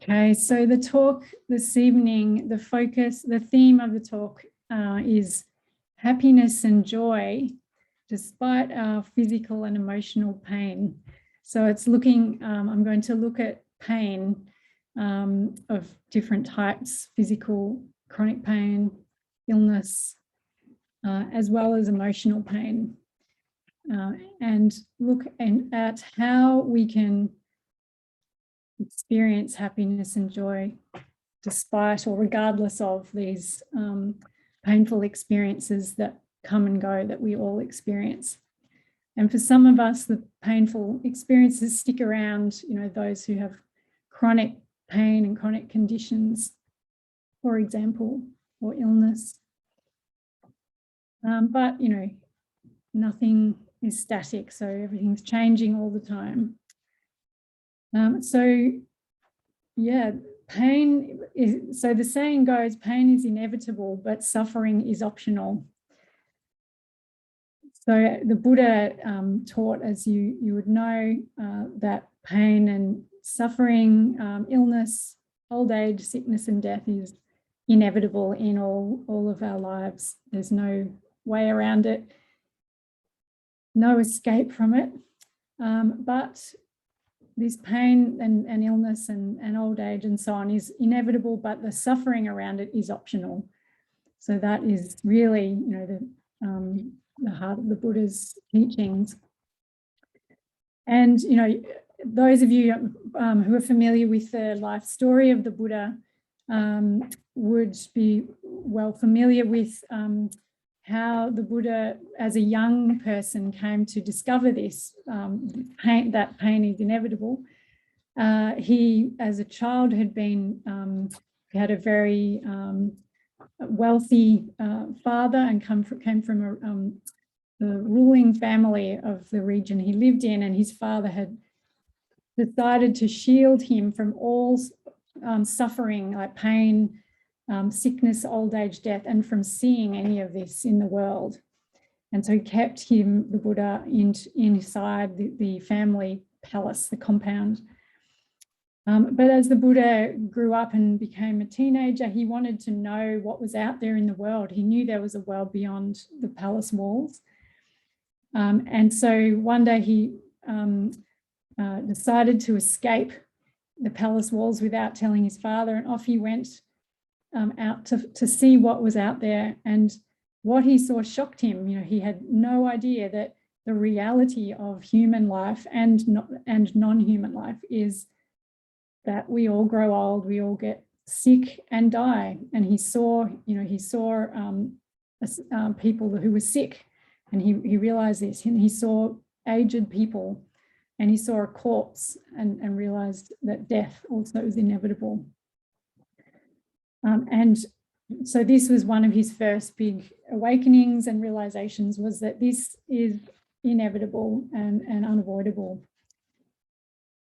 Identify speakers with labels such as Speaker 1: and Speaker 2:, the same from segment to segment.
Speaker 1: Okay, so the talk this evening, the theme of the talk is happiness and joy despite our physical and emotional pain. So it's I'm going to look at pain of different types: physical, chronic pain, illness, as well as emotional pain, and look at how we can experience happiness and joy despite or regardless of these painful experiences that come and go that we all experience. And for some of us, the painful experiences stick around, those who have chronic pain and chronic conditions, for example, or illness. But, nothing is static, so everything's changing all the time. Pain is, so the saying goes, pain is inevitable, but suffering is optional. So the Buddha taught, as you would know, that pain and suffering, illness, old age, sickness and death is inevitable in all of our lives. There's no way around it, no escape from it. But this pain and illness and old age and so on is inevitable, but the suffering around it is optional. So that is really, the heart of the Buddha's teachings. And, those of you who are familiar with the life story of the Buddha would be well familiar with how the Buddha, as a young person, came to discover this, that pain is inevitable. He, as a child, had a very wealthy father and came from the ruling family of the region he lived in, and his father had decided to shield him from all suffering, like pain, sickness, old age, death, and from seeing any of this in the world. And so he kept the Buddha, inside the family palace, the compound. But as the Buddha grew up and became a teenager, he wanted to know what was out there in the world. He knew there was a world beyond the palace walls. And so one day he decided to escape the palace walls without telling his father, and off he went out to see what was out there. And what he saw shocked him. He had no idea that the reality of human life and non-human life is that we all grow old, we all get sick and die. And he saw people who were sick, and he realized this. And he saw aged people, and he saw a corpse, and realized that death also is inevitable. And so this was one of his first big awakenings and realizations, was that this is inevitable and unavoidable.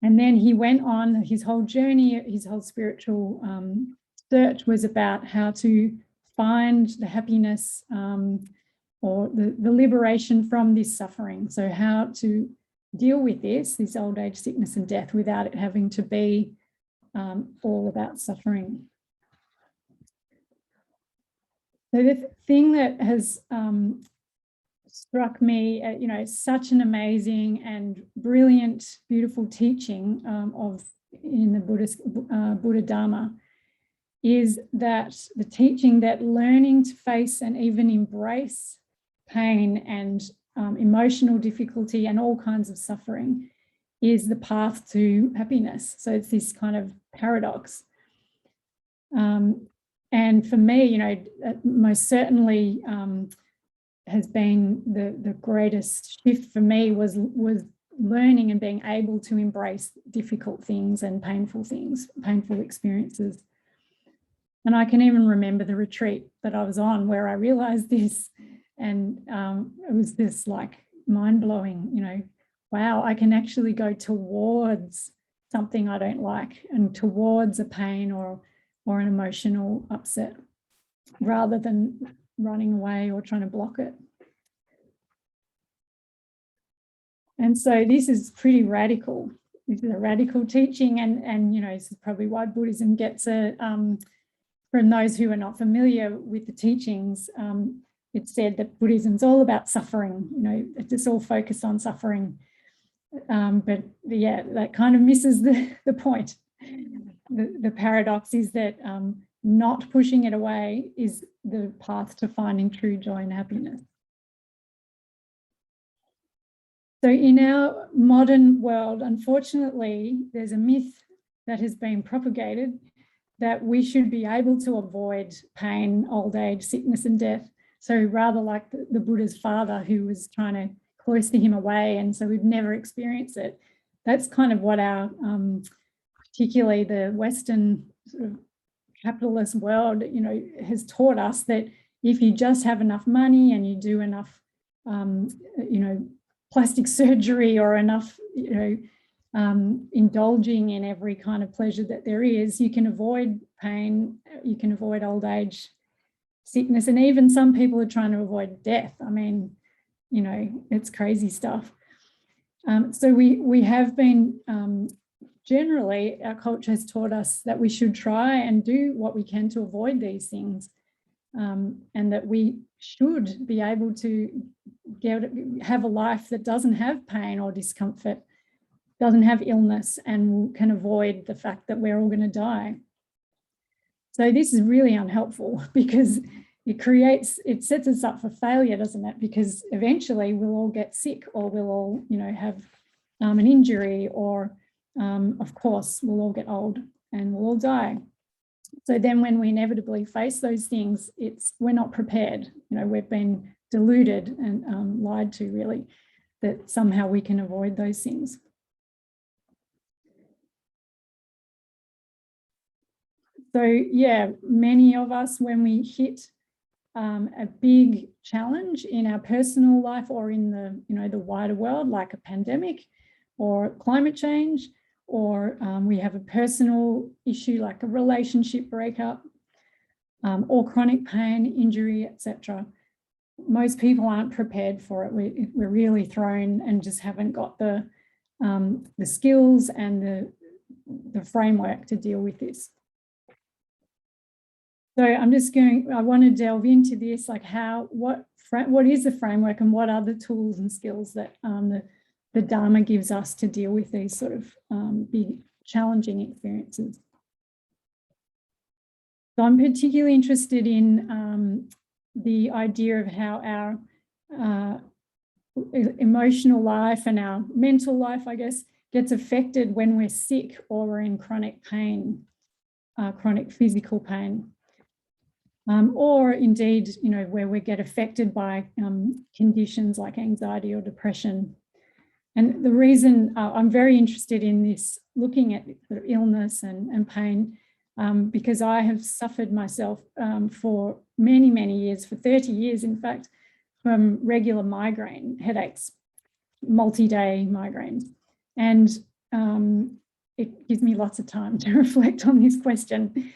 Speaker 1: And then he went on his whole journey. His whole spiritual search was about how to find the happiness or the liberation from this suffering. So how to deal with this old age, sickness and death without it having to be all about suffering. So the thing that has struck me, such an amazing and brilliant, beautiful teaching in the Buddha Dharma, is that the teaching that learning to face and even embrace pain and emotional difficulty and all kinds of suffering is the path to happiness. So it's this kind of paradox. And for me, most certainly has been the greatest shift for me was learning and being able to embrace difficult things and painful experiences. And I can even remember the retreat that I was on where I realized this, and it was this like mind-blowing, wow, I can actually go towards something I don't like and towards a pain or an emotional upset, rather than running away or trying to block it. And so this is pretty radical. this is a radical teaching, and you know, this is probably why Buddhism gets a, from those who are not familiar with the teachings, it's said that Buddhism's all about suffering, you know, it's all focused on suffering. But yeah, that kind of misses the point. The paradox is that not pushing it away is the path to finding true joy and happiness. So in our modern world, unfortunately, there's a myth that has been propagated that we should be able to avoid pain, old age, sickness, and death. So rather like the Buddha's father, who was trying to cloister him away, and so we'd never experience it. That's kind of what our, particularly the Western sort of capitalist world, you know, has taught us that if you just have enough money and you do enough, you know, plastic surgery or enough, you know, indulging in every kind of pleasure that there is, you can avoid pain, you can avoid old age, sickness, and even some people are trying to avoid death. I mean, you know, it's crazy stuff. So we have been, generally, our culture has taught us that we should try and do what we can to avoid these things, and that we should be able to have a life that doesn't have pain or discomfort, doesn't have illness, and can avoid the fact that we're all going to die. So this is really unhelpful, because it sets us up for failure, doesn't it? Because eventually we'll all get sick, or we'll all, you know, have an injury, or of course we'll all get old and we'll all die. So then when we inevitably face those things, we're not prepared. You know, we've been deluded and lied to, really, that somehow we can avoid those things. So yeah, many of us, when we hit a big challenge in our personal life or in the, you know, the wider world, like a pandemic or climate change, or we have a personal issue like a relationship breakup, or chronic pain, injury, etc. Most people aren't prepared for it. We're really thrown and just haven't got the skills and the framework to deal with this. So I want to delve into this, like what is the framework and what are the tools and skills that the Dharma gives us to deal with these sort of big challenging experiences. So I'm particularly interested in the idea of how our emotional life and our mental life, I guess, gets affected when we're sick or we're in chronic pain, chronic physical pain. Or indeed, you know, where we get affected by conditions like anxiety or depression. And the reason I'm very interested in this, looking at sort of illness and pain, because I have suffered myself for many, many years, for 30 years, in fact, from regular migraine headaches, multi-day migraines. And it gives me lots of time to reflect on this question.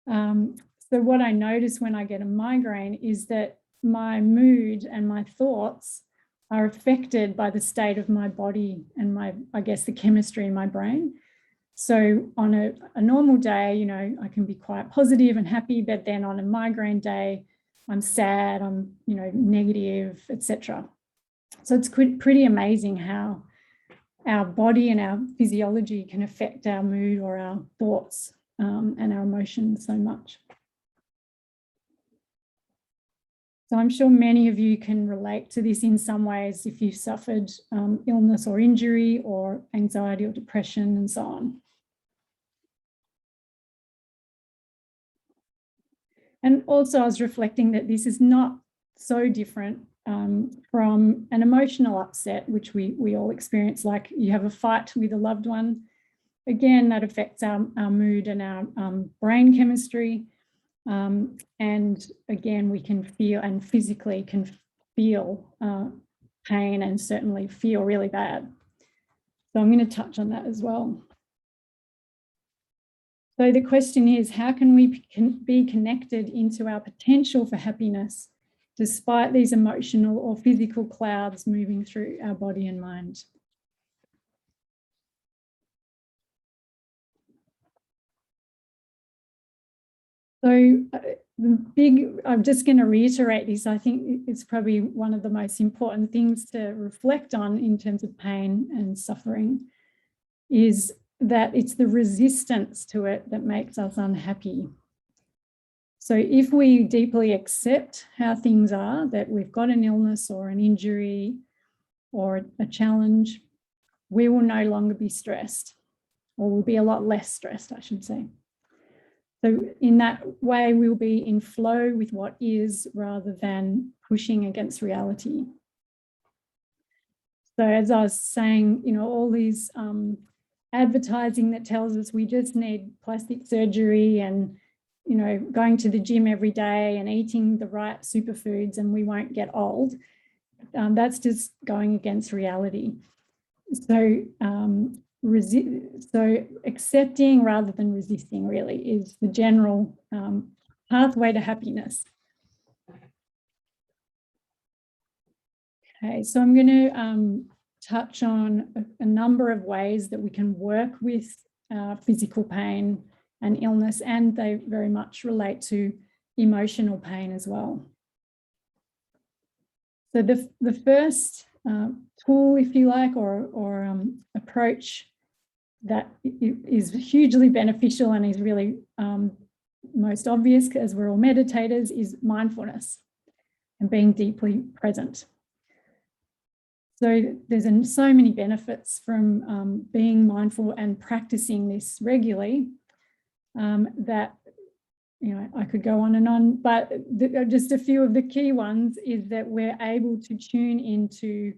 Speaker 1: So what I notice when I get a migraine is that my mood and my thoughts are affected by the state of my body and I guess, the chemistry in my brain. So on a normal day, you know, I can be quite positive and happy, but then on a migraine day, I'm sad, I'm, you know, negative, etc. So it's pretty amazing how our body and our physiology can affect our mood or our thoughts and our emotions so much. So I'm sure many of you can relate to this in some ways if you've suffered illness or injury or anxiety or depression and so on. And also I was reflecting that this is not so different from an emotional upset, which we all experience, like you have a fight with a loved one. Again, that affects our mood and our brain chemistry. And again, we can feel and physically can feel pain and certainly feel really bad. So I'm going to touch on that as well. So the question is, how can we be connected into our potential for happiness despite these emotional or physical clouds moving through our body and mind? So I'm just going to reiterate this. I think it's probably one of the most important things to reflect on in terms of pain and suffering, is that it's the resistance to it that makes us unhappy. So if we deeply accept how things are, that we've got an illness or an injury or a challenge, we will no longer be stressed, or we'll be a lot less stressed, I should say. So in that way, we'll be in flow with what is rather than pushing against reality. So as I was saying, all these advertising that tells us we just need plastic surgery and, going to the gym every day and eating the right superfoods and we won't get old, that's just going against reality. So accepting rather than resisting really is the general pathway to happiness. Okay, so I'm going to touch on a number of ways that we can work with physical pain and illness, and they very much relate to emotional pain as well. So the first tool, if you like, or approach that is hugely beneficial and is really most obvious as we're all meditators, is mindfulness and being deeply present. So there's so many benefits from being mindful and practicing this regularly that, I could go on and on, but just a few of the key ones is that we're able to tune into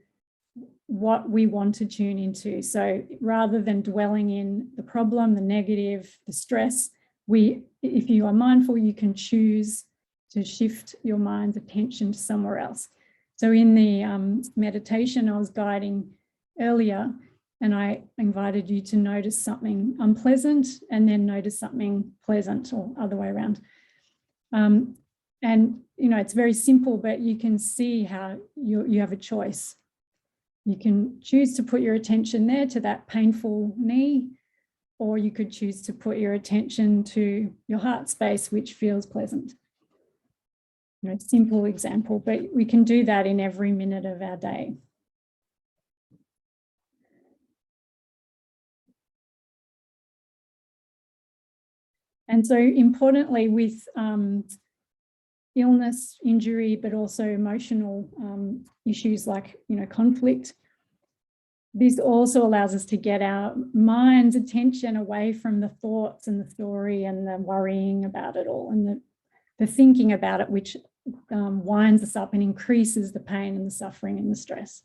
Speaker 1: what we want to tune into. So rather than dwelling in the problem, the negative, the stress, if you are mindful, you can choose to shift your mind's attention to somewhere else. So in the meditation I was guiding earlier, and I invited you to notice something unpleasant and then notice something pleasant, or other way around. And, it's very simple, but you can see how you have a choice. You can choose to put your attention there to that painful knee, or you could choose to put your attention to your heart space, which feels pleasant. Simple example, but we can do that in every minute of our day. And so importantly, with illness, injury, but also emotional issues like, conflict, this also allows us to get our mind's attention away from the thoughts and the story and the worrying about it all and the thinking about it, which winds us up and increases the pain and the suffering and the stress.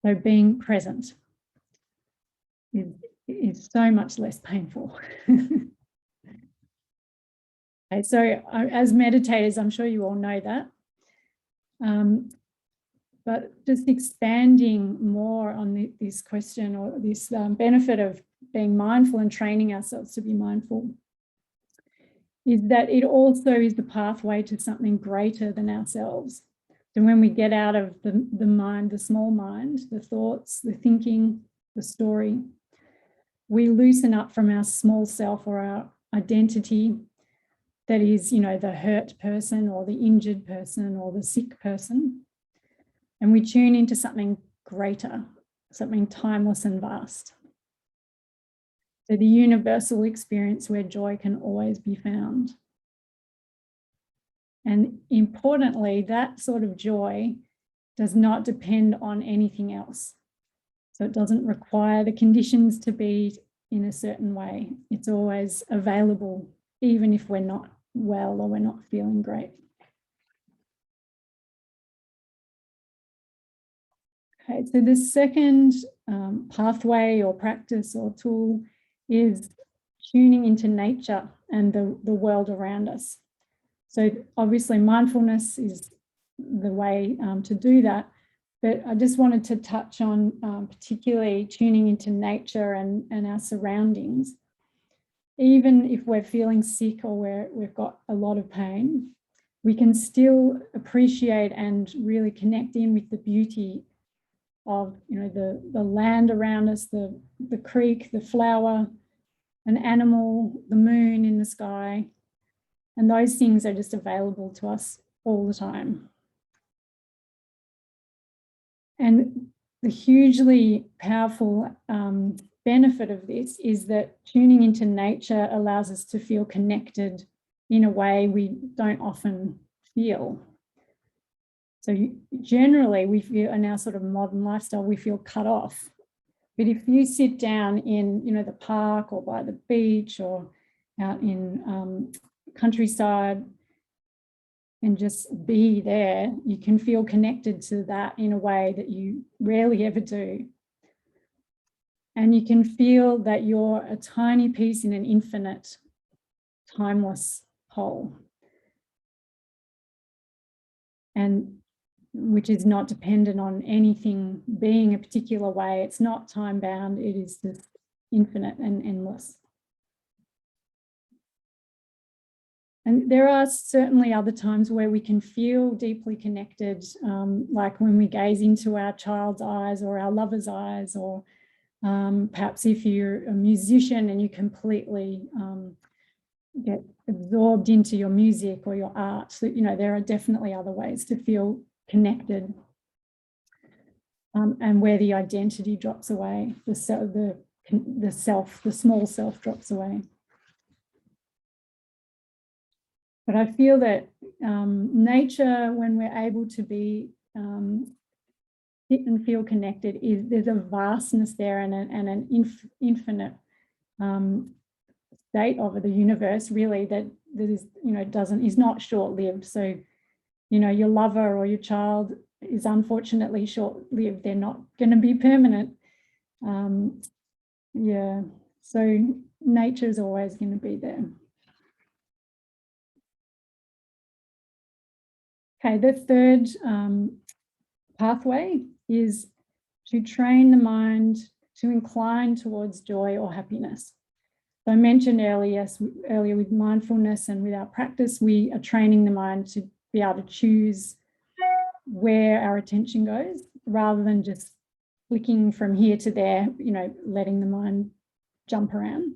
Speaker 1: So being present is so much less painful. Okay, so as meditators, I'm sure you all know that. But just expanding more on this question, or this benefit of being mindful and training ourselves to be mindful, is that it also is the pathway to something greater than ourselves. So when we get out of the mind, the small mind, the thoughts, the thinking, the story, we loosen up from our small self or our identity that is, the hurt person or the injured person or the sick person. And we tune into something greater, something timeless and vast. So the universal experience where joy can always be found. And importantly, that sort of joy does not depend on anything else. So it doesn't require the conditions to be in a certain way. It's always available, even if we're not well or we're not feeling great. Okay, so the second pathway or practice or tool is tuning into nature and the world around us. So obviously mindfulness is the way to do that, but I just wanted to touch on particularly tuning into nature and our surroundings. Even if we're feeling sick or we've got a lot of pain, we can still appreciate and really connect in with the beauty of, the land around us, the creek, the flower, an animal, the moon in the sky, And those things are just available to us all the time. And the hugely powerful benefit of this is that tuning into nature allows us to feel connected in a way we don't often feel. So generally we feel in our sort of modern lifestyle, we feel cut off. But if you sit down in, you know, the park or by the beach or out in countryside and just be there, you can feel connected to that in a way that you rarely ever do. And you can feel that you're a tiny piece in an infinite, timeless whole. And which is not dependent on anything being a particular way. It's not time bound, it is just infinite and endless. And there are certainly other times where we can feel deeply connected, like when we gaze into our child's eyes or our lover's eyes, or perhaps if you're a musician and you completely get absorbed into your music or your art. So, you know, there are definitely other ways to feel connected, and where the identity drops away, the self, the small self drops away. But I feel that nature, when we're able to be sit and feel connected, there's a vastness there and an infinite state of the universe, really, that is, you know, is not short-lived. So, you know, your lover or your child is unfortunately short-lived. They're not going to be permanent. Yeah, so nature is always going to be there. Okay, the third pathway is to train the mind to incline towards joy or happiness. So I mentioned earlier with mindfulness and with our practice, we are training the mind to be able to choose where our attention goes rather than just flicking from here to there, you know, letting the mind jump around.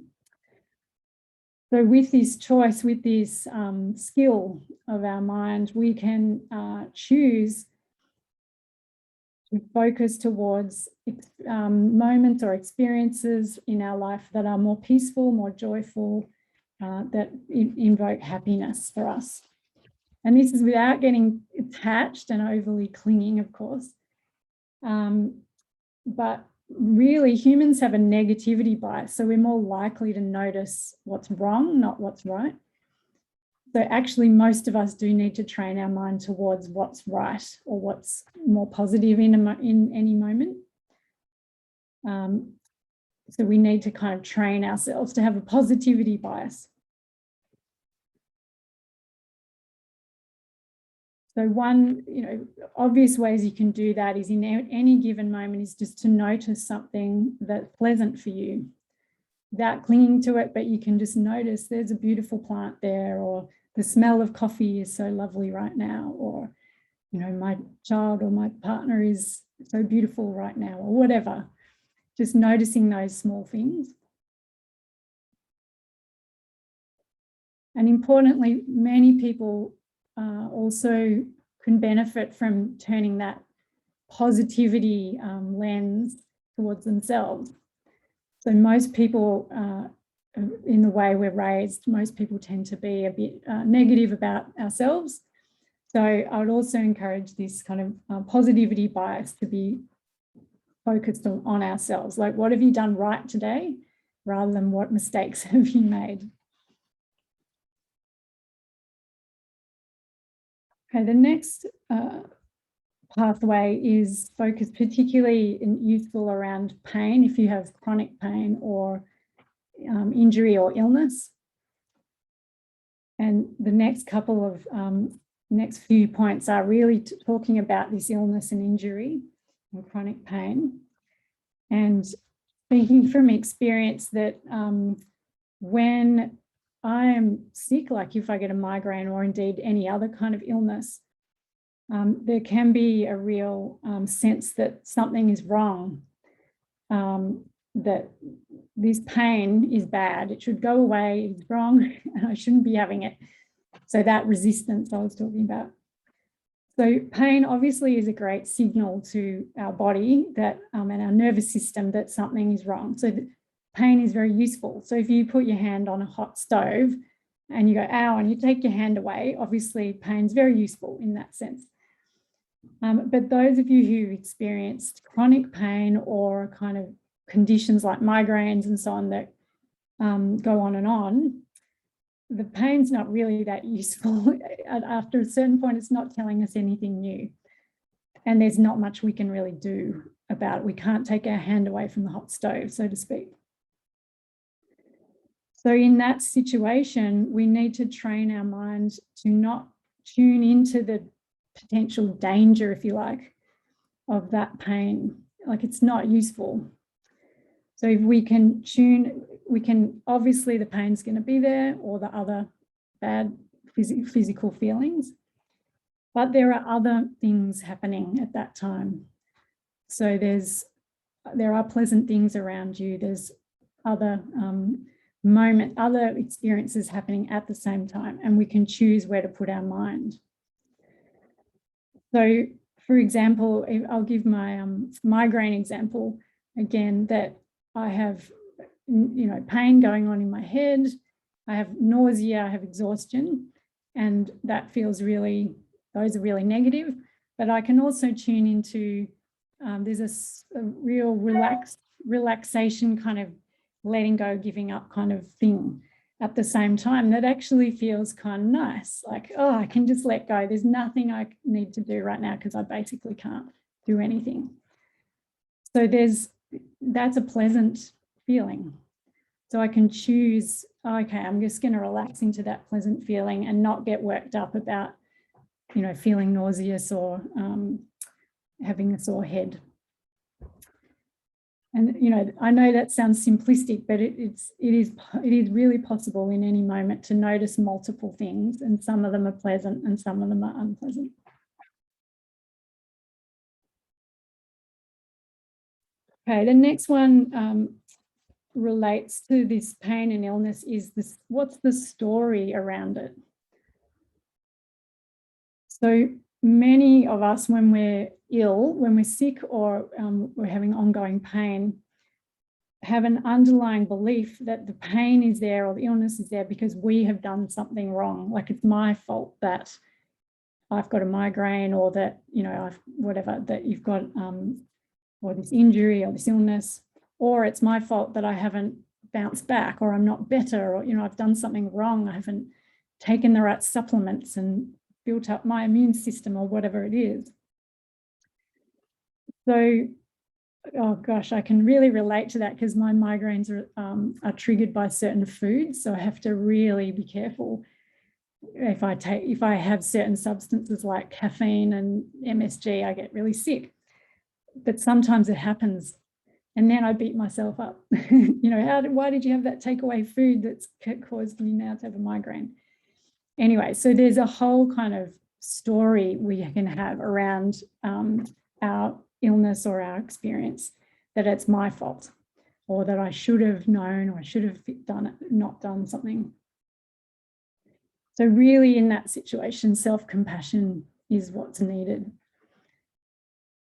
Speaker 1: So with this choice, with this skill of our mind, we can choose to focus towards moments or experiences in our life that are more peaceful, more joyful, that invoke happiness for us. And this is without getting attached and overly clinging, of course. But really, humans have a negativity bias, so we're more likely to notice what's wrong, not what's right. So actually, most of us do need to train our mind towards what's right or what's more positive in any moment. So we need to kind of train ourselves to have a positivity bias. So one, you know, obvious ways you can do that is in any given moment is just to notice something that's pleasant for you without clinging to it, but you can just notice there's a beautiful plant there, or the smell of coffee is so lovely right now, or, you know, my child or my partner is so beautiful right now, or whatever. Just noticing those small things. And importantly, many people also can benefit from turning that positivity lens towards themselves. So most people, in the way we're raised, most people tend to be a bit negative about ourselves. So I would also encourage this kind of positivity bias to be focused on ourselves. Like, what have you done right today, rather than what mistakes have you made? Okay, the next pathway is focused particularly useful around pain, if you have chronic pain or injury or illness. And the next couple of next few points are really talking about this illness and injury and chronic pain. And speaking from experience that when I am sick, like if I get a migraine or indeed any other kind of illness, there can be a real sense that something is wrong, that this pain is bad, it should go away, it's wrong, and I shouldn't be having it. So that resistance I was talking about. So pain obviously is a great signal to our body that and our nervous system that something is wrong. So pain is very useful. So if you put your hand on a hot stove and you go, ow, and you take your hand away, obviously pain's very useful in that sense. But those of you who've experienced chronic pain or kind of conditions like migraines and so on that go on and on, the pain's not really that useful. After a certain point, it's not telling us anything new. And there's not much we can really do about it. We can't take our hand away from the hot stove, so to speak. So in that situation, we need to train our mind to not tune into the potential danger, if you like, of that pain. Like, it's not useful. So if we can obviously the pain's going to be there, or the other bad physical feelings, but there are other things happening at that time. So there are pleasant things around you. There's other other experiences happening at the same time, and we can choose where to put our mind. So, for example, I'll give my migraine example again, that I have, pain going on in my head, I have nausea, I have exhaustion, and that feels those are really negative. But I can also tune into, there's a real relaxation kind of letting go, giving up kind of thing at the same time that actually feels kind of nice. Like, oh, I can just let go. There's nothing I need to do right now because I basically can't do anything. So that's a pleasant feeling. So I can choose, okay, I'm just going to relax into that pleasant feeling and not get worked up about, feeling nauseous or having a sore head. And, I know that sounds simplistic, but it is really possible in any moment to notice multiple things, and some of them are pleasant and some of them are unpleasant. Okay, the next one relates to this pain and illness is this, what's the story around it? So many of us, when we're ill, when we're sick, or we're having ongoing pain, have an underlying belief that the pain is there or the illness is there because we have done something wrong. Like, it's my fault that I've got a migraine, or that, that you've got, or this injury or this illness, or it's my fault that I haven't bounced back, or I'm not better, or, I've done something wrong. I haven't taken the right supplements and built up my immune system, or whatever it is. So, oh gosh, I can really relate to that because my migraines are triggered by certain foods. So I have to really be careful. If I have certain substances like caffeine and MSG, I get really sick. But sometimes it happens, and then I beat myself up. Why did you have that takeaway food that's caused you now to have a migraine? Anyway, so there's a whole kind of story we can have around our illness or our experience, that it's my fault, or that I should have known, or I should have not done something. So really, in that situation, self-compassion is what's needed.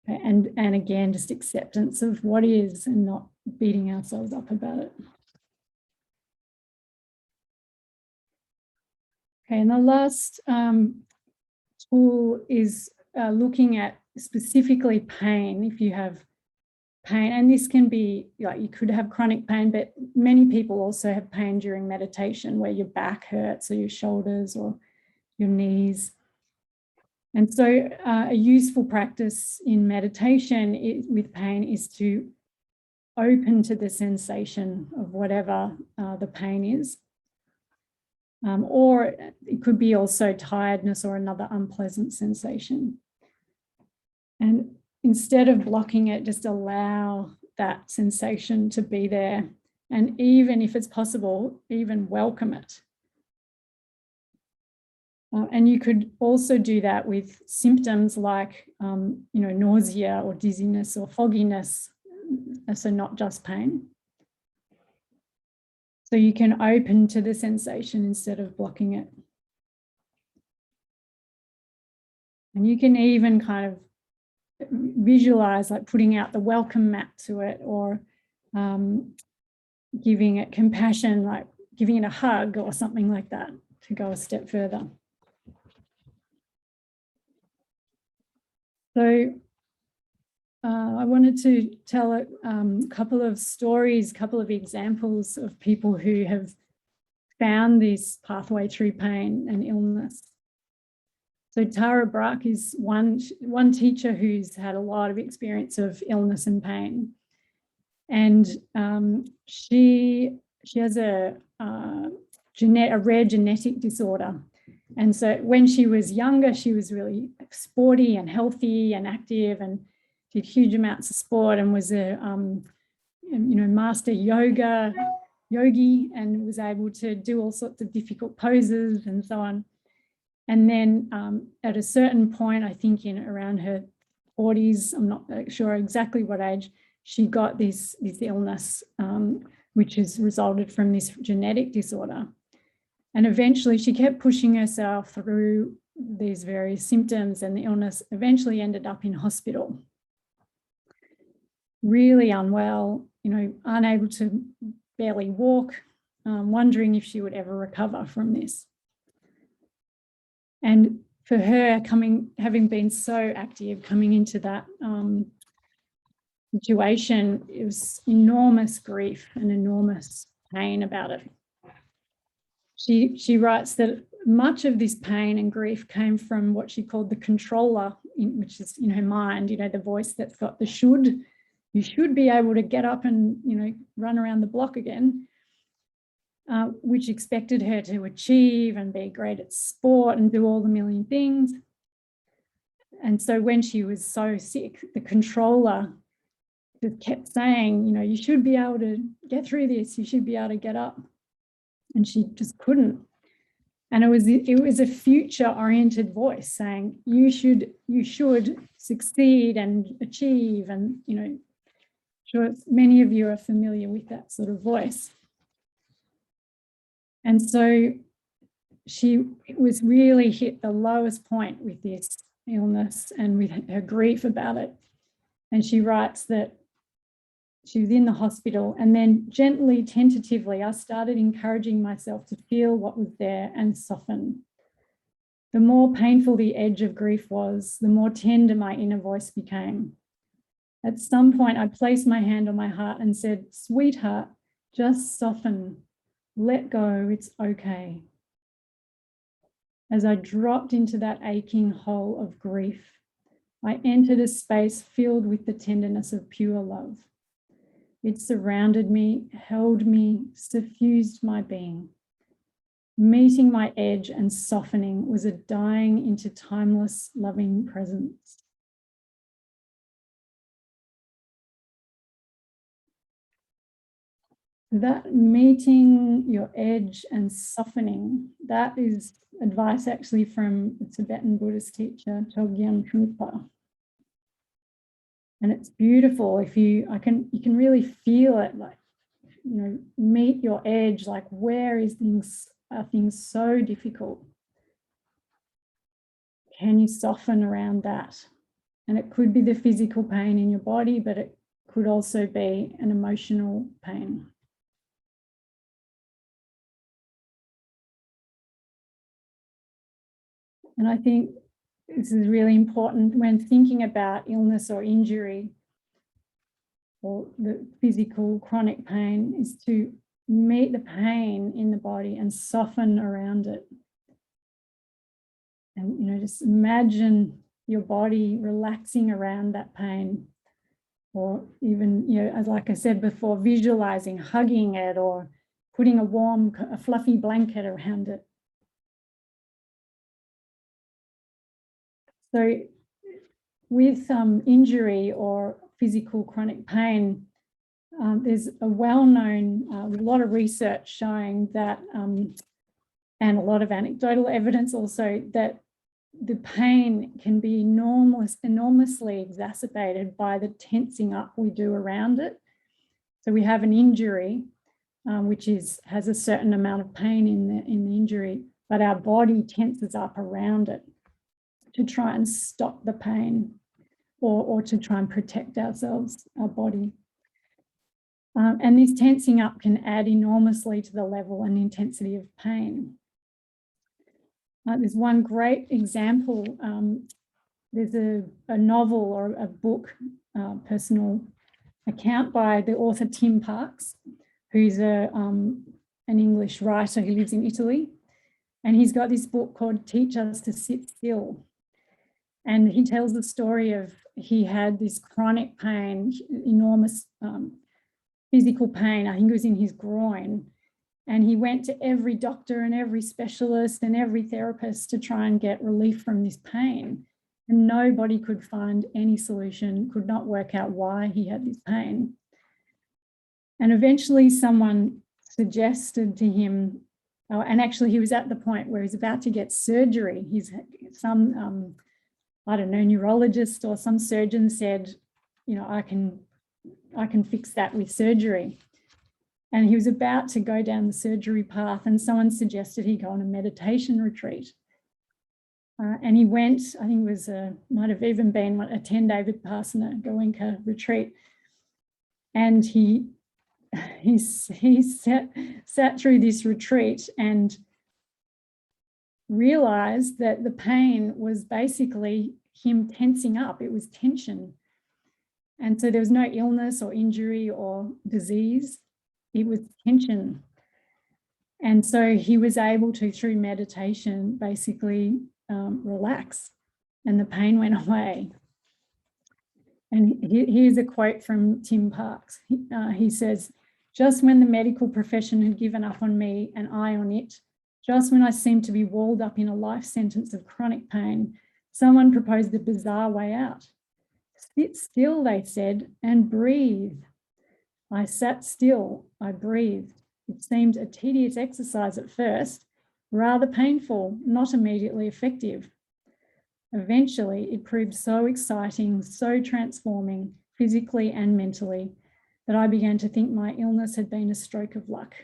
Speaker 1: Okay, and again, just acceptance of what is, and not beating ourselves up about it. Okay, and the last tool is looking at specifically pain. If you have pain, and this can be, like, you could have chronic pain, but many people also have pain during meditation, where your back hurts, or your shoulders, or your knees. And so a useful practice in meditation with pain is to open to the sensation of whatever the pain is. Or it could be also tiredness or another unpleasant sensation. And instead of blocking it, just allow that sensation to be there. And even if it's possible, even welcome it. And you could also do that with symptoms like, nausea or dizziness or fogginess, so not just pain. So you can open to the sensation instead of blocking it. And you can even kind of visualize like putting out the welcome mat to it, or giving it compassion, like giving it a hug or something like that, to go a step further. So I wanted to tell a couple of stories, couple of examples of people who have found this pathway through pain and illness. So Tara Brach is one teacher who's had a lot of experience of illness and pain. And she has a rare genetic disorder. And so when she was younger, she was really sporty and healthy and active and did huge amounts of sport, and was a master yogi, and was able to do all sorts of difficult poses and so on. And then at a certain point, I think in around her 40s, I'm not sure exactly what age, she got this illness, which has resulted from this genetic disorder. And eventually she kept pushing herself through these various symptoms, and the illness eventually ended up in hospital. Really unwell, unable to barely walk, wondering if she would ever recover from this. And for her, having been so active, coming into that situation, it was enormous grief and enormous pain about it. She writes that much of this pain and grief came from what she called the controller, which is in her mind, the voice that's got the should. You should be able to get up and, run around the block again, which expected her to achieve and be great at sport and do all the million things. And so when she was so sick, the controller just kept saying, you should be able to get through this. You should be able to get up. And she just couldn't. And it was a future-oriented voice saying, you should succeed and achieve. And, sure, many of you are familiar with that sort of voice. And so she was really hit the lowest point with this illness and with her grief about it. And she writes that she was in the hospital, and then gently, tentatively, I started encouraging myself to feel what was there and soften. The more painful the edge of grief was, the more tender my inner voice became. At some point, I placed my hand on my heart and said, "Sweetheart, just soften. Let go, it's okay." As I dropped into that aching hole of grief, I entered a space filled with the tenderness of pure love. It surrounded me, held me, suffused my being. Meeting my edge and softening was a dying into timeless, loving presence. That meeting your edge and softening, that is advice actually from the Tibetan Buddhist teacher, Togyen Trungpa. And it's beautiful if you can really feel it, like, meet your edge, like where are things so difficult? Can you soften around that? And it could be the physical pain in your body, but it could also be an emotional pain. And I think this is really important when thinking about illness or injury or the physical chronic pain, is to meet the pain in the body and soften around it. And, just imagine your body relaxing around that pain, or even, as like I said before, visualizing, hugging it, or putting a fluffy blanket around it. So with injury or physical chronic pain, there's a well-known, a lot of research showing that, and a lot of anecdotal evidence also, that the pain can be enormously exacerbated by the tensing up we do around it. So we have an injury, which has a certain amount of pain in the injury, but our body tenses up around it to try and stop the pain or to try and protect ourselves, our body. And this tensing up can add enormously to the level and intensity of pain. There's one great example. There's a novel or a book, personal account by the author Tim Parks, who's an English writer who lives in Italy. And he's got this book called Teach Us to Sit Still. And he tells the story of he had this chronic pain, enormous physical pain. I think it was in his groin. And he went to every doctor and every specialist and every therapist to try and get relief from this pain. And nobody could find any solution, could not work out why he had this pain. And eventually someone suggested to him, and actually he was at the point where he's about to get surgery. He's some, I don't know, neurologist or some surgeon said, you know, I can fix that with surgery. And he was about to go down the surgery path and someone suggested he go on a meditation retreat. And he went, I think it was, might have even been a 10-day Vipassana Goenka retreat. And he sat through this retreat and realized that the pain was basically him tensing up. It was tension. And so there was no illness or injury or disease. It was tension. And so he was able to, through meditation, basically relax, and the pain went away. And here's a quote from Tim Parks. He says, "Just when the medical profession had given up on me and I on it, just when I seemed to be walled up in a life sentence of chronic pain, someone proposed a bizarre way out. Sit still, they said, and breathe. I sat still, I breathed. It seemed a tedious exercise at first, rather painful, not immediately effective. Eventually, it proved so exciting, so transforming, physically and mentally, that I began to think my illness had been a stroke of luck."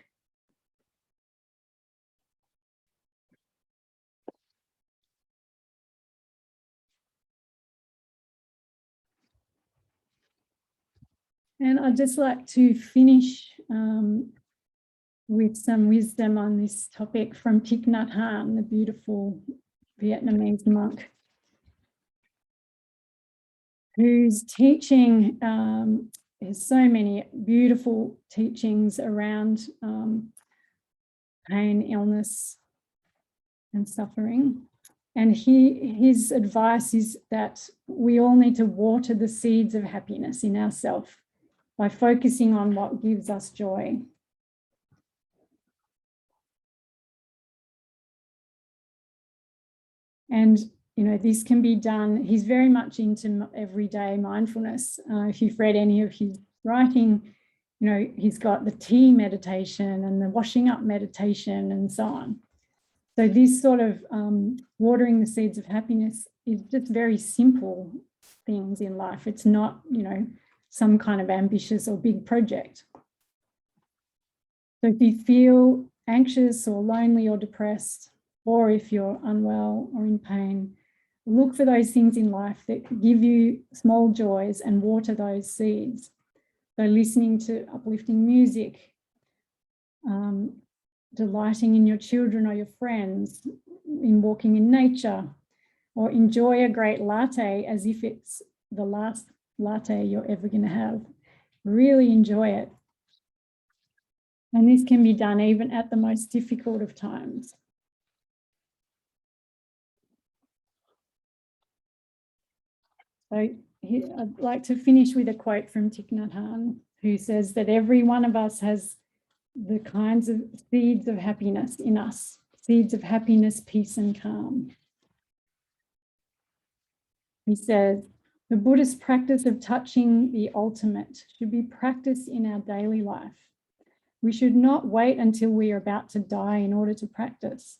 Speaker 1: And I'd just like to finish with some wisdom on this topic from Thich Nhat Hanh, the beautiful Vietnamese monk, whose teaching, there's so many beautiful teachings around pain, illness, and suffering. And his advice is that we all need to water the seeds of happiness in ourselves by focusing on what gives us joy. And, you know, this can be done. He's very much into everyday mindfulness. If you've read any of his writing, you know, he's got the tea meditation and the washing up meditation and so on. So this sort of watering the seeds of happiness is just very simple things in life. It's not, you know, some kind of ambitious or big project. So if you feel anxious or lonely or depressed, or if you're unwell or in pain, look for those things in life that give you small joys and water those seeds. So listening to uplifting music, delighting in your children or your friends, in walking in nature, or enjoy a great latte as if it's the last latte you're ever going to have. Really enjoy it. And this can be done even at the most difficult of times. So I'd like to finish with a quote from Thich Nhat Hanh, who says that every one of us has the kinds of seeds of happiness in us, seeds of happiness, peace, and calm. He says, "The Buddhist practice of touching the ultimate should be practiced in our daily life. We should not wait until we are about to die in order to practice.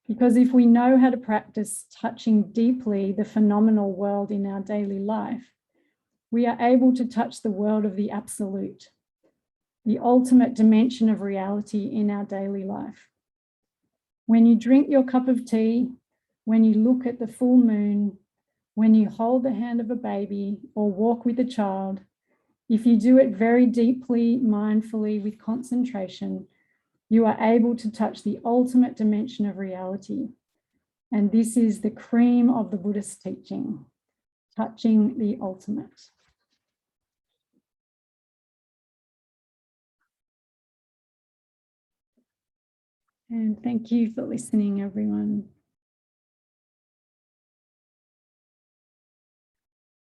Speaker 1: Because if we know how to practice touching deeply the phenomenal world in our daily life, we are able to touch the world of the absolute, the ultimate dimension of reality in our daily life. When you drink your cup of tea, when you look at the full moon, when you hold the hand of a baby or walk with a child, if you do it very deeply, mindfully, with concentration, you are able to touch the ultimate dimension of reality. And this is the cream of the Buddhist teaching, touching the ultimate. And thank you for listening, everyone.